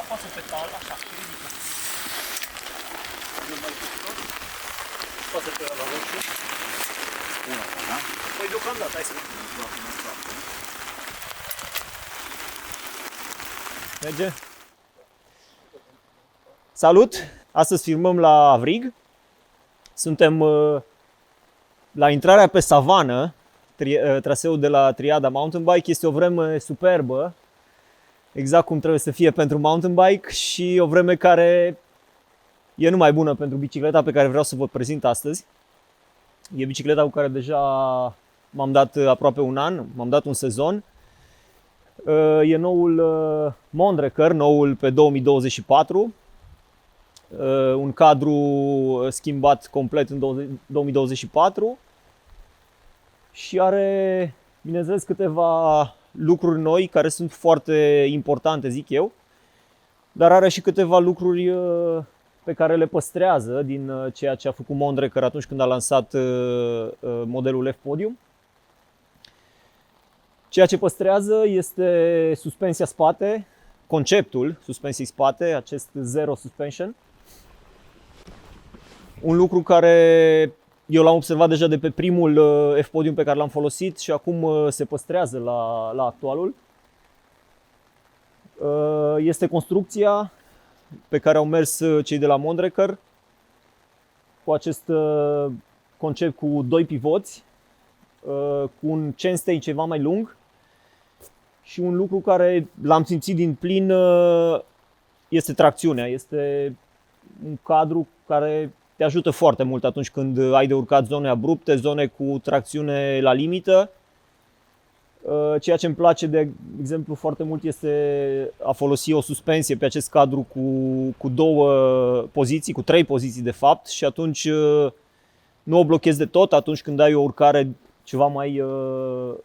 Apasă pedal, așa, și ridică. Nu mai ușor. Apasă pedal la roșu. Una, da? Păi deocamdată, hai să vedem. Merge? Salut! Astăzi filmăm la Avrig. Suntem la intrarea pe savană, traseul de la Triada Mountain Bike. Este o vreme superbă, exact cum trebuie să fie pentru mountain bike și o vreme care e numai bună pentru bicicleta pe care vreau să vă prezint astăzi. E bicicleta cu care deja m-am dat aproape un an, m-am dat un sezon. E noul Mondraker, noul pe 2024. Un cadru schimbat complet în 2024 și are, bineînțeles, câteva lucruri noi care sunt foarte importante, zic eu, dar are și câteva lucruri pe care le păstrează din ceea ce a făcut Mondraker atunci când a lansat modelul F-Podium. Ceea ce păstrează este suspensia spate, conceptul suspensiei spate, acest Zero Suspension. Un lucru care eu l-am observat deja de pe primul F-Podium pe care l-am folosit și acum se păstrează la actualul. Este construcția pe care au mers cei de la Mondraker, cu acest concept cu doi pivoți, cu un chainstay ceva mai lung și un lucru care l-am simțit din plin este tracțiunea. Este un cadru care te ajută foarte mult atunci când ai de urcat zone abrupte, zone cu tracțiune la limită. Ceea ce îmi place, de exemplu, foarte mult este a folosi o suspensie pe acest cadru cu două poziții, cu trei poziții de fapt, și atunci nu o blochezi de tot atunci când ai o urcare ceva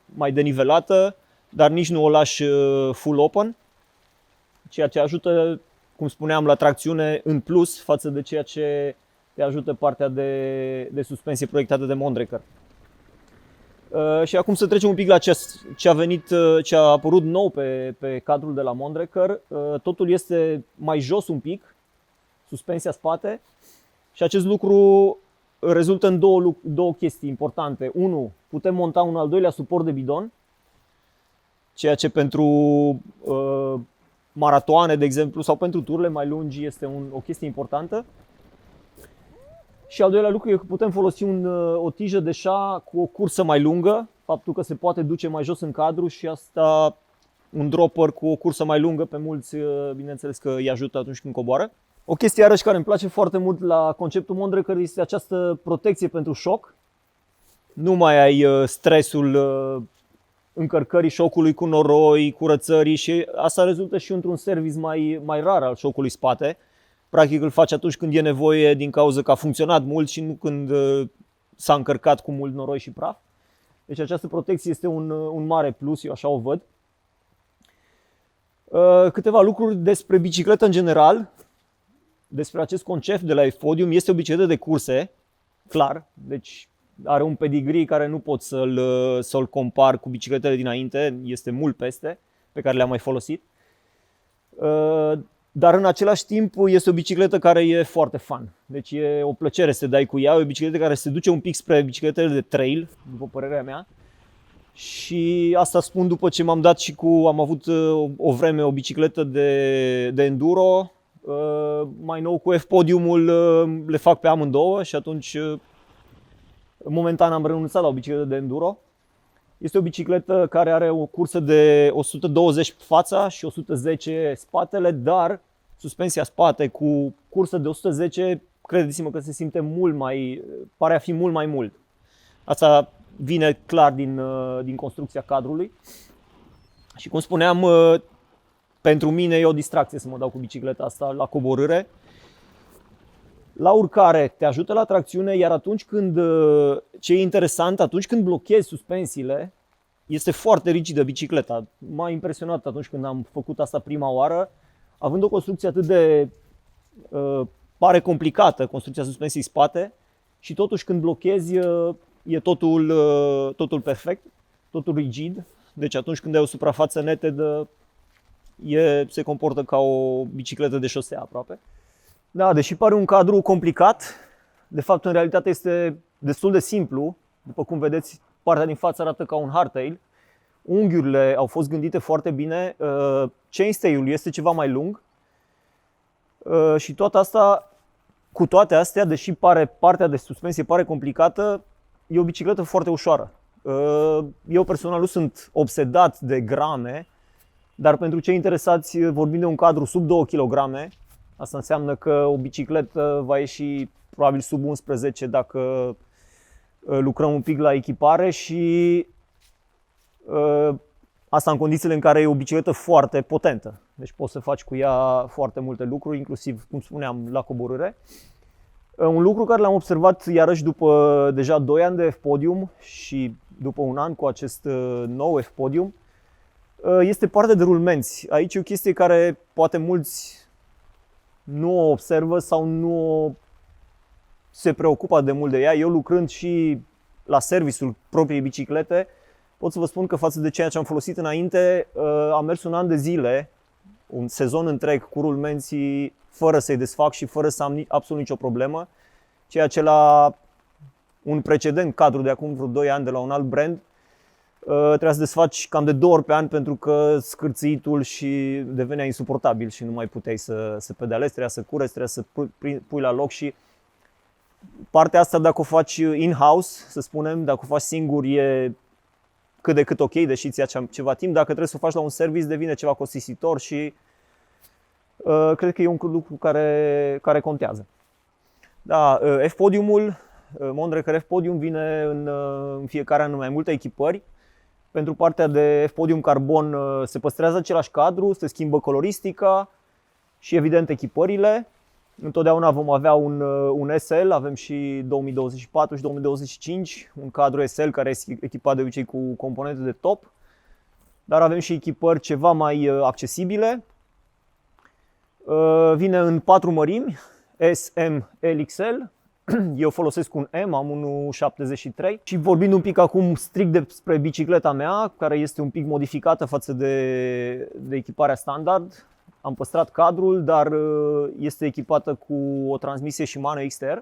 mai denivelată, dar nici nu o lași full open, ceea ce ajută, cum spuneam, la tracțiune în plus față de ceea ce te ajută partea de suspensie proiectată de Mondraker. Și acum să trecem un pic la ce a apărut nou pe cadrul de la Mondraker. Totul este mai jos un pic, suspensia spate, și acest lucru rezultă în două chestii importante. Unu, putem monta un al doilea suport de bidon, ceea ce pentru maratoane, de exemplu, sau pentru turile mai lungi este o chestie importantă. Și al doilea lucru e că putem folosi o tijă de șa cu o cursă mai lungă, faptul că se poate duce mai jos în cadru, și asta, un dropper cu o cursă mai lungă, pe mulți, bineînțeles că îi ajută atunci când coboară. O chestie iarăși care îmi place foarte mult la conceptul Mondraker este această protecție pentru șoc. Nu mai ai stresul încărcării șocului cu noroi, curățării, și asta rezultă și într-un service mai rar al șocului spate. Practic îl faci atunci când e nevoie, din cauza că a funcționat mult și nu când s-a încărcat cu mult noroi și praf. Deci această protecție este un mare plus, eu așa o văd. Câteva lucruri despre bicicletă în general, despre acest concept de la F-Podium. Este o bicicletă de curse, clar, deci are un pedigree care nu pot să-l compar cu bicicletele dinainte, este mult peste, pe care le-am mai folosit. Dar în același timp este o bicicletă care e foarte fun. Deci e o plăcere să te dai cu ea, e o bicicletă care se duce un pic spre bicicletele de trail, după părerea mea. Și asta spun după ce m-am dat și am avut o vreme o bicicletă de enduro. Mai nou cu F-Podiumul le fac pe amândouă și atunci momentan am renunțat la o bicicletă de enduro. Este o bicicletă care are o cursă de 120 fața și 110 spatele, dar suspensia spate cu cursă de 110, credeți-mă că se simte pare a fi mult mai mult. Asta vine clar din construcția cadrului. Și cum spuneam, pentru mine e o distracție să mă dau cu bicicleta asta la coborâre. La urcare te ajută la tracțiune, iar ce e interesant, atunci când blochezi suspensiile, este foarte rigidă bicicleta. M-a impresionat atunci când am făcut asta prima oară, având o construcție atât de pare complicată, construcția suspensiei spate, și totuși când blochezi e totul perfect, totul rigid. Deci atunci când ai o suprafață netedă, Se comportă ca o bicicletă de șosea aproape. Da, deși pare un cadru complicat, de fapt în realitate este destul de simplu. După cum vedeți, partea din față arată ca un hardtail. Unghiurile au fost gândite foarte bine, chainstay-ul este ceva mai lung și cu toate astea, deși partea de suspensie pare complicată, e o bicicletă foarte ușoară. Eu personal nu sunt obsedat de grame, dar pentru cei interesați vorbim de un cadru sub 2 kg. Asta înseamnă că o bicicletă va ieși probabil sub 11 dacă lucrăm un pic la echipare și asta în condițiile în care e o bicicletă foarte potentă. Deci poți să faci cu ea foarte multe lucruri, inclusiv, cum spuneam, la coborâre. Un lucru care l-am observat iarăși după deja 2 ani de F-Podium și după un an cu acest nou F-Podium este partea de rulmenți. Aici e o chestie care poate mulți nu o observă sau nu se preocupă de mult de ea. Eu lucrând și la serviciul propriei biciclete, pot să vă spun că față de ceea ce am folosit înainte, am mers un an de zile, un sezon întreg cu rulmenții fără să-i desfac și fără să am absolut nicio problemă. Ceea ce la un precedent cadru de acum vreo 2 ani de la un alt brand, trebuia să desfaci cam de 2 ori pe an pentru că scârțâitul și devenea insuportabil și nu mai puteai să pedalezi, trebuia să cureți, trebuia să pui la loc și partea asta dacă o faci in-house, să spunem, dacă o faci singur e cât de cât ok, deși ți ia ceva timp. Dacă trebuie să o faci la un service devine ceva costisitor și cred că e un lucru care contează. Da, F-Podiumul, Mondraker F-Podium vine în fiecare an în mai multe echipări. Pentru partea de F-Podium Carbon se păstrează același cadru, se schimbă coloristica și evident echipările. Întotdeauna vom avea un SL, avem și 2024 și 2025, un cadru SL care este echipat de obicei cu componente de top, dar avem și echipări ceva mai accesibile. Vine în 4 mărimi, S, M, L, XL. Eu folosesc un M, am 1,73 și vorbind un pic acum strict despre bicicleta mea, care este un pic modificată față de echiparea standard. Am păstrat cadrul, dar este echipată cu o transmisie Shimano XTR.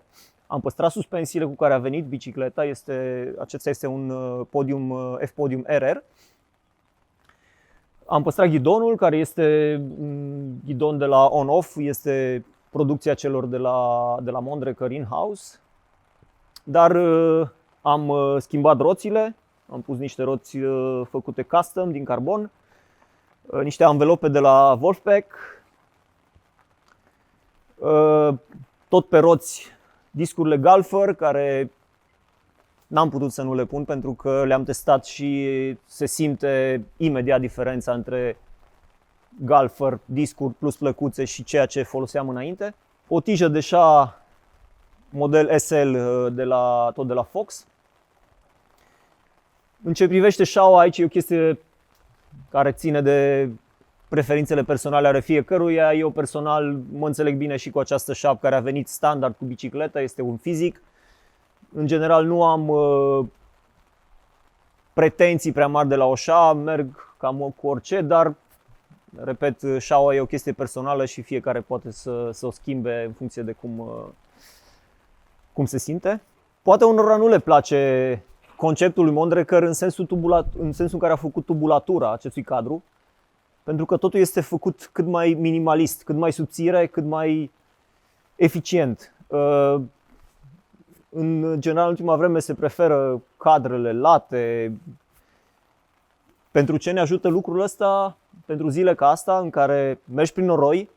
Am păstrat suspensiile cu care a venit bicicleta, acesta este un F-Podium RR. Am păstrat ghidonul, care este un ghidon de la on-off, este producția celor de la Mondraker in-house. Dar am schimbat roțile, am pus niște roți făcute custom din carbon, niște anvelope de la Wolfpack, tot pe roți discurile Galfer, care n-am putut să nu le pun pentru că le-am testat și se simte imediat diferența între Galfer, discuri plus plăcuțe și ceea ce foloseam înainte. O tijă de șa model SL tot de la Fox. În ce privește șaua, aici e o chestie care ține de preferințele personale ale fiecăruia. Eu personal mă înțeleg bine și cu această șapcă care a venit standard cu bicicleta, este un fizic. În general nu am pretenții prea mari de la o șa, merg cam cu orice, dar repet, șaua e o chestie personală și fiecare poate să o schimbe în funcție de cum se simte. Poate unora nu le place conceptul lui Mondraker în sensul în care a făcut tubulatura acestui cadru, pentru că totul este făcut cât mai minimalist, cât mai subțire, cât mai eficient. În general, în ultima vreme se preferă cadrele late. Pentru ce ne ajută lucrul ăsta? Pentru zile ca asta în care mergi prin noroi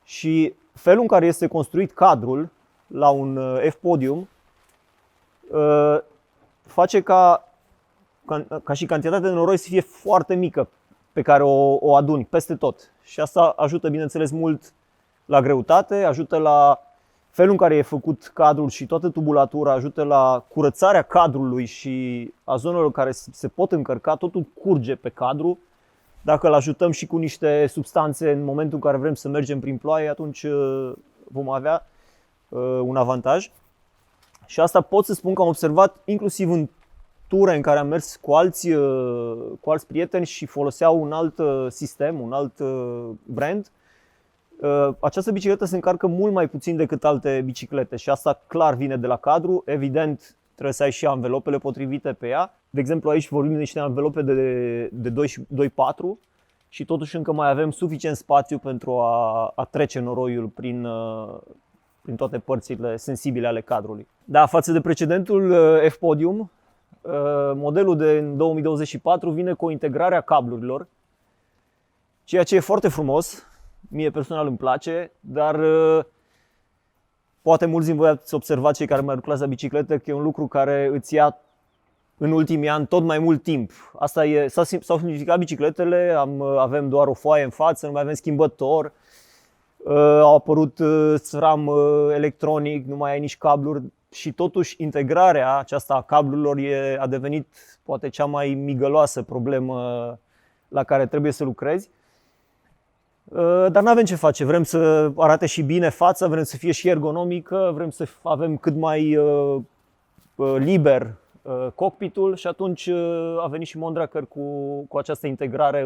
și felul în care este construit cadrul la un F-Podium face ca și cantitatea de noroi să fie foarte mică pe care o aduni peste tot. Și asta ajută, bineînțeles, mult la greutate, ajută la felul în care e făcut cadrul și toată tubulatura, ajută la curățarea cadrului și a zonelor care se pot încărca, totul curge pe cadru. Dacă îl ajutăm și cu niște substanțe în momentul în care vrem să mergem prin ploaie, atunci vom avea un avantaj. Și asta pot să spun că am observat inclusiv în ture în care am mers cu alți prieteni și foloseau un alt sistem, un alt brand, această bicicletă se încarcă mult mai puțin decât alte biciclete și asta clar vine de la cadru. Evident, trebuie să ai și anvelopele potrivite pe ea. De exemplu, aici vorbim de niște anvelope de 2,4 și totuși încă mai avem suficient spațiu pentru a trece noroiul prin toate părțile sensibile ale cadrului. Da, față de precedentul F-Podium, modelul de 2024 vine cu o integrare a cablurilor, ceea ce e foarte frumos, mie personal îmi place, dar poate mulți din voi ați observat, cei care mai lucrați la biciclete, că e un lucru care îți ia în ultimii ani tot mai mult timp. Asta e, s-au simplificat bicicletele, avem doar o foaie în față, nu mai avem schimbător, au apărut SRAM electronic, nu mai ai nici cabluri și totuși integrarea aceasta a cablurilor a devenit poate cea mai migăloasă problemă la care trebuie să lucrezi. Dar nu avem ce face, vrem să arate și bine fața, vrem să fie și ergonomică, vrem să avem cât mai liber cockpitul și atunci a venit și Mondraker cu această integrare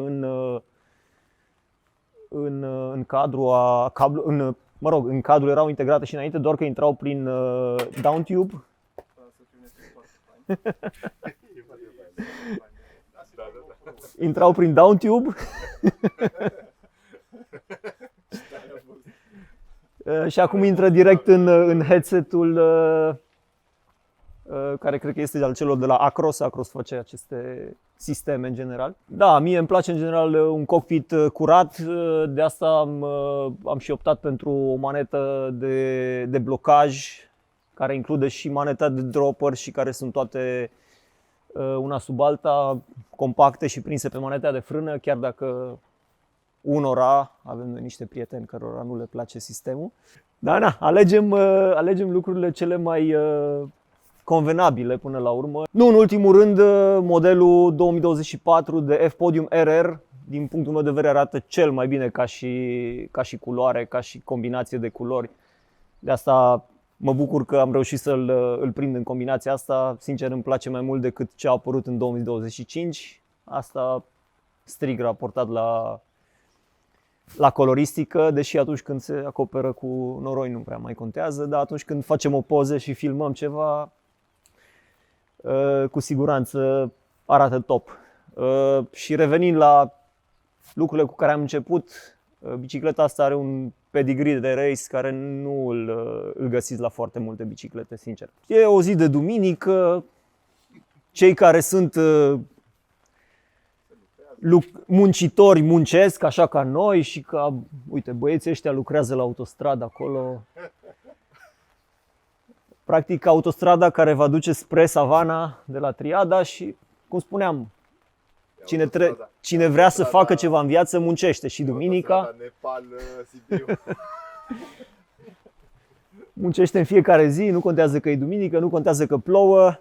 în cadru în cadru erau integrate și înainte, doar că intrau prin downtube. Intrau prin downtube. Și acum intră direct în headsetul care cred că este al celor de la Acros. Acros face aceste sisteme în general. Da, mie îmi place în general un cockpit curat, de asta am și optat pentru o manetă de blocaj care include și maneta de dropper și care sunt toate una sub alta, compacte și prinse pe maneta de frână, chiar dacă unora, avem noi niște prieteni cărora nu le place sistemul. Dar na, alegem lucrurile cele mai convenabile până la urmă. Nu în ultimul rând, modelul 2024 de F-Podium RR, din punctul meu de vedere, arată cel mai bine ca și culoare, ca și combinație de culori. De asta mă bucur că am reușit să-l prind în combinația asta. Sincer, îmi place mai mult decât ce a apărut în 2025. Asta strict raportat la coloristică, deși atunci când se acoperă cu noroi nu prea mai contează, dar atunci când facem o poză și filmăm ceva, cu siguranță arată top. Și revenind la lucrurile cu care am început, bicicleta asta are un pedigree de race care nu îl găsiți la foarte multe biciclete, sincer. E o zi de duminică, cei care sunt muncitori muncesc așa ca noi și ca, uite, băieții ăștia lucrează la autostradă acolo. Practic autostrada care va duce spre Savana de la Triada și, cum spuneam, cine vrea să facă ceva în viață muncește și duminica. Nepal, Sibiu. Muncește în fiecare zi, nu contează că e duminică, nu contează că plouă.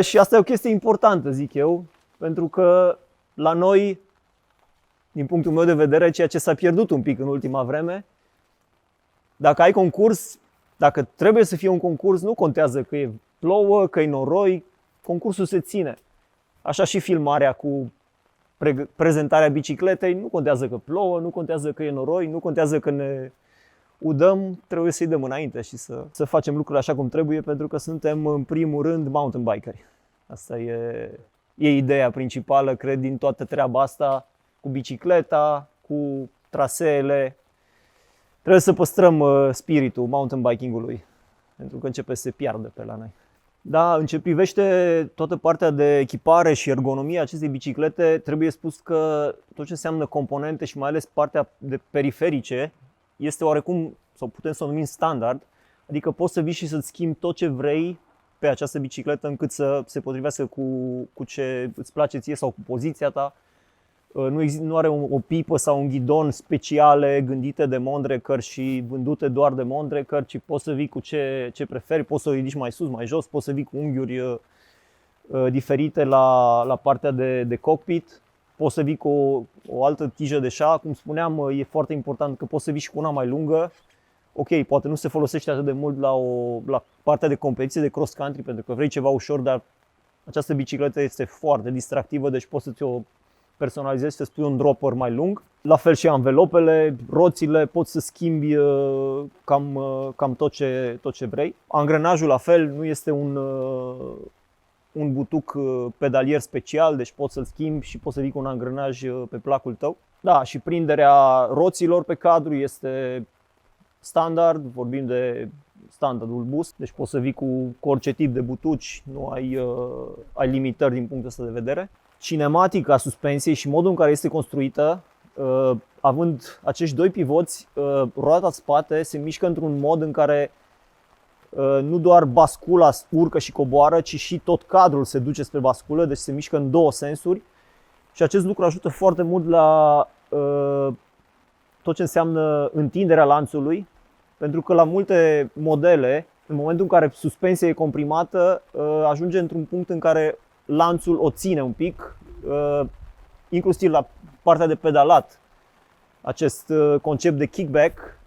Și asta e o chestie importantă, zic eu, pentru că la noi, din punctul meu de vedere, ceea ce s-a pierdut un pic în ultima vreme, dacă ai concurs, dacă trebuie să fie un concurs, nu contează că e plouă, că e noroi, concursul se ține. Așa și filmarea cu prezentarea bicicletei, nu contează că plouă, nu contează că e noroi, nu contează că ne udăm, trebuie să-i dăm înainte și să facem lucrurile așa cum trebuie, pentru că suntem în primul rând mountain bikeri. Asta e ideea principală, cred, din toată treaba asta, cu bicicleta, cu traseele. Trebuie să păstrăm spiritul mountain biking-ului, pentru că începe să se piardă pe la noi. Da, în ce privește toată partea de echipare și ergonomia acestei biciclete, trebuie spus că tot ce înseamnă componente și mai ales partea de periferice este oarecum, sau putem să o numim standard, adică poți să vii și să-ți schimbi tot ce vrei pe această bicicletă încât să se potrivească cu ce îți place ție sau cu poziția ta. Nu are o pipă sau un ghidon speciale gândite de Mondraker și vândute doar de Mondraker, ci poți să vii cu ce preferi, poți să o ridici mai sus, mai jos, poți să vii cu unghiuri diferite la partea de cockpit, poți să vii cu o altă tijă de șa, cum spuneam, e foarte important că poți să vii și cu una mai lungă. Ok, poate nu se folosește atât de mult la partea de competiție de cross country pentru că vrei ceva ușor, dar Această bicicletă este foarte distractivă, deci poți să ți-o personalizezi, să-ți pui un dropper mai lung. La fel și anvelopele, roțile, poți să schimbi cam tot ce vrei. Angrenajul la fel, nu este un butuc pedalier special, deci poți să-l schimbi și poți să vii cu un angrenaj pe placul tău. Da, și prinderea roților pe cadru este standard, vorbim de standardul boost, deci poți să vii cu orice tip de butuci, nu ai limitări din punctul ăsta de vedere. Cinematica suspensiei și modul în care este construită, având acești doi pivoți, roata spate se mișcă într-un mod în care nu doar bascula urcă și coboară, ci și tot cadrul se duce spre basculă, deci se mișcă în două sensuri și acest lucru ajută foarte mult la tot ce înseamnă întinderea lanțului, pentru că la multe modele, în momentul în care suspensia e comprimată, ajunge într-un punct în care lanțul o ține un pic, inclusiv la partea de pedalat. Acest concept de kickback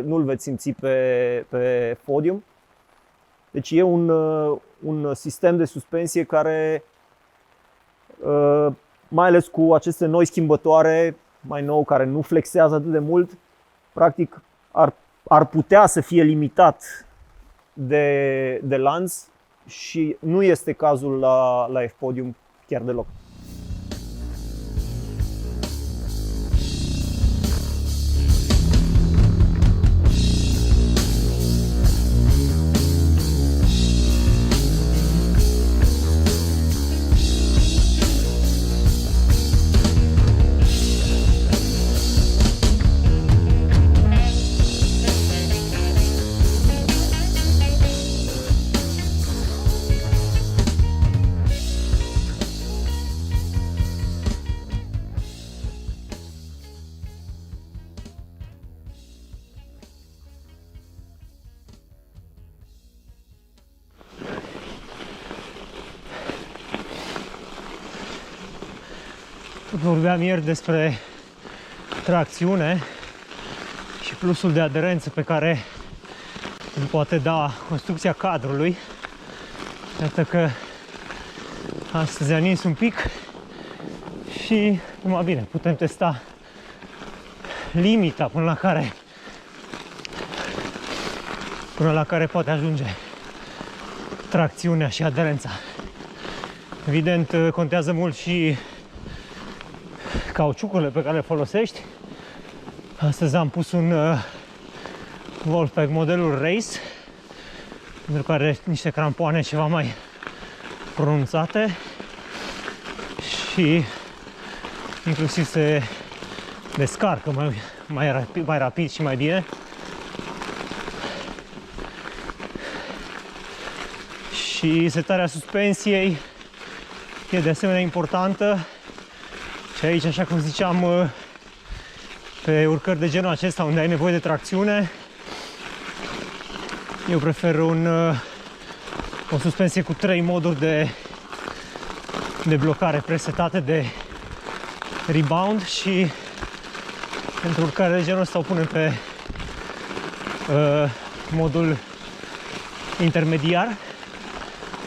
nu-l veți simți pe podium. Deci e un sistem de suspensie care, mai ales cu aceste noi schimbătoare, mai nou, care nu flexează atât de mult, practic ar putea să fie limitat de lanț și nu este cazul la F-Podium chiar deloc. Vorbeam ieri despre tracțiune și plusul de aderență pe care îl poate da construcția cadrului. Iată că astăzi a nins un pic și numai bine, putem testa limita până la care poate ajunge tracțiunea și aderența. Evident, contează mult și cauciucurile pe care le folosești. Astăzi am pus un Wolfpack modelul Race, pentru că are niște crampoane ceva mai pronunțate și inclusiv se descarcă mai rapid și mai bine. Și setarea suspensiei e de asemenea importantă. Și aici, așa cum ziceam, pe urcări de genul acesta, unde ai nevoie de tracțiune, eu prefer o suspensie cu 3 moduri de blocare presetate de rebound și pentru urcare de genul ăsta o punem pe modul intermediar,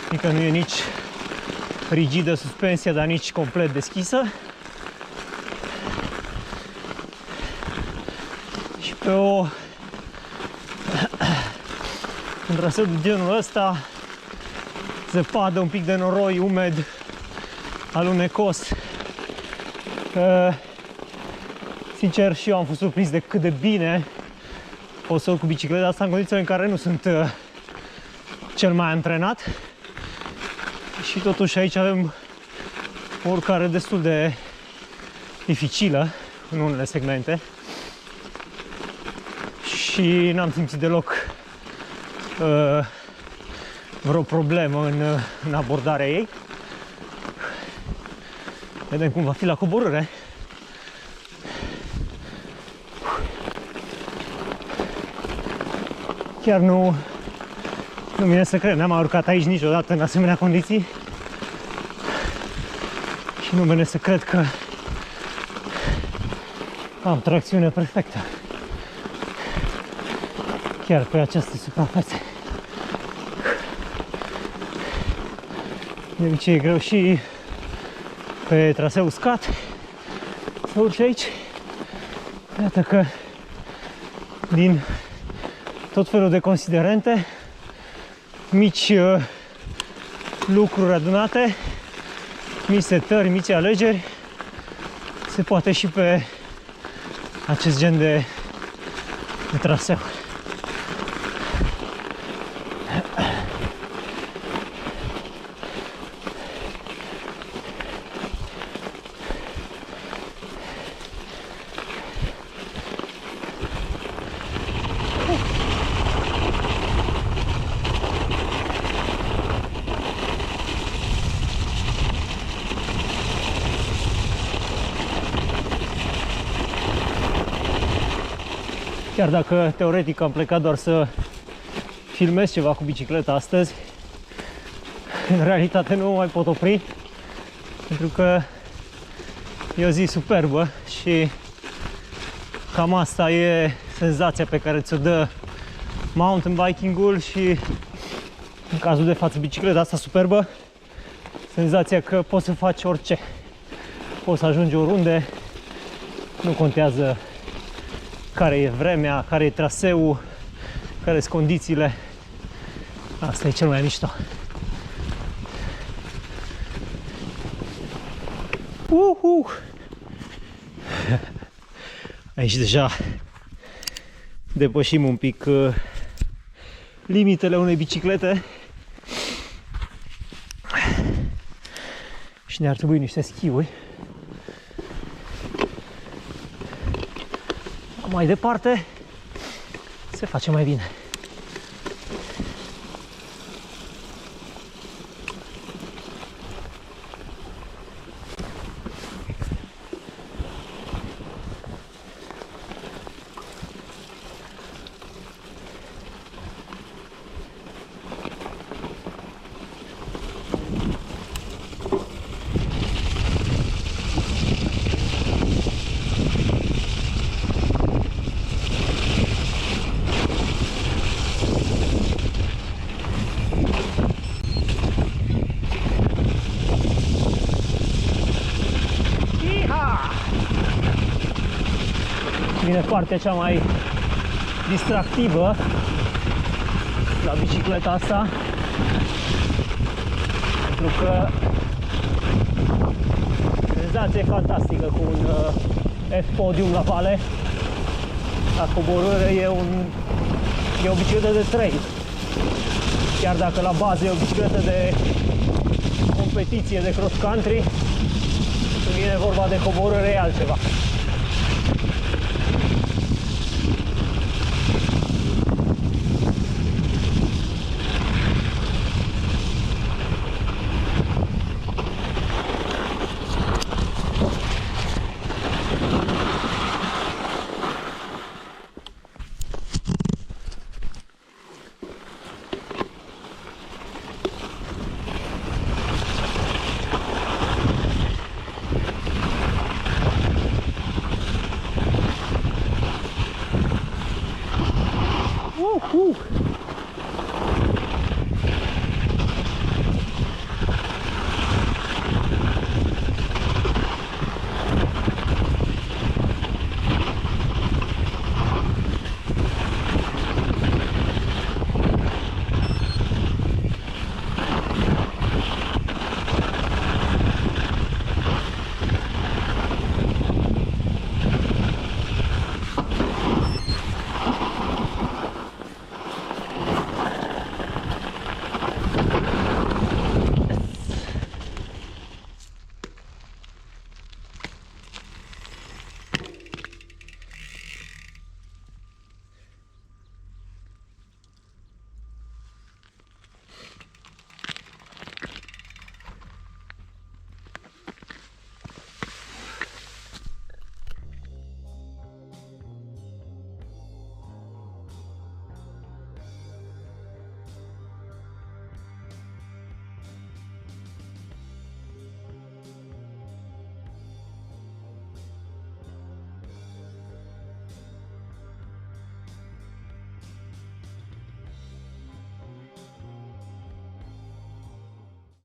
adică nu e nici rigidă suspensia, dar nici complet deschisă. Pe un traseu de genul ăsta, zăpadă, un pic de noroi umed, alunecos. Sincer, și eu am fost surprins de cât de bine pot să urc cu bicicleta asta în condițiile în care nu sunt cel mai antrenat. Și totuși aici avem o urcare destul de dificilă în unele segmente. Și n-am simțit deloc vreo problemă în abordarea ei. Vedem cum va fi la coborâre. Chiar nu vine să cred, n-am mai urcat aici niciodată în asemenea condiții. Și nu vine să cred că am tracțiune perfectă chiar pe aceste suprafețe. De obicei e greu și pe traseu uscat să urci aici. Iată că din tot felul de considerente, mici lucruri adunate, mici setări, mici alegeri, se poate și pe acest gen de traseu. Chiar dacă teoretic am plecat doar să filmez ceva cu bicicleta astăzi, în realitate nu mă mai pot opri, pentru că e o zi superbă și cam asta e senzația pe care ți-o dă mountain biking-ul și, în cazul de față, bicicleta asta superbă, senzația că poți să faci orice, poți să ajungi oriunde, nu contează care e vremea, care e traseul, care sunt condițiile. Asta e cel mai mișto. Aici deja depășim un pic limitele unei biciclete și ne-ar trebui niște schiuri. Mai departe se face mai bine. Vine partea cea mai distractivă la bicicleta asta, pentru că senzația e fantastică cu un F-podium la vale. La coborâre e o bicicletă de trail. Chiar dacă la bază e o bicicletă de competiție de cross country, când vine vorba de coborâre e altceva.